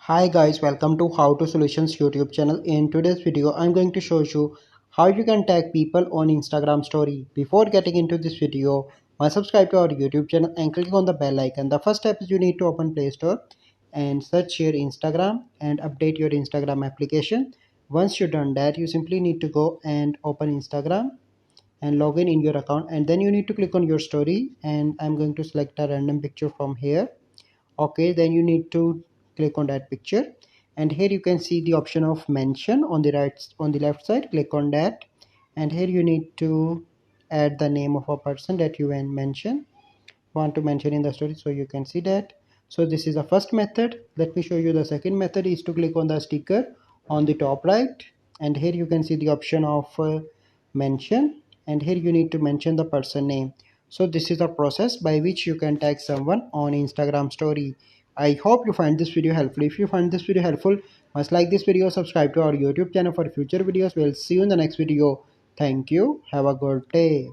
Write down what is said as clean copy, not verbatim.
Hi guys, welcome to How to Solutions YouTube channel. In today's video, I'm going to show you how you can tag people on Instagram story. Before getting into this video, subscribe to our YouTube channel and click on the bell icon. The first step is you need to open Play Store and search your Instagram and update your Instagram application. Once you've done that, you simply need to go and open Instagram and log in your account, and then you need to click on your story, and I'm going to select a random picture from here. Okay, then you need to click on that picture, and here you can see the option of mention on the left side. Click on that, and here you need to add the name of a person that you want to mention in the story, so you can see that. So this is the first method. Let me show you the second method. Is to click on the sticker on the top right, and here you can see the option of mention, and here you need to mention the person name. So this is a process by which you can tag someone on Instagram story. I hope you find this video helpful. If you find this video helpful, must like this video, subscribe to our YouTube channel for future videos. We'll see you in the next video. Thank you. Have a good day.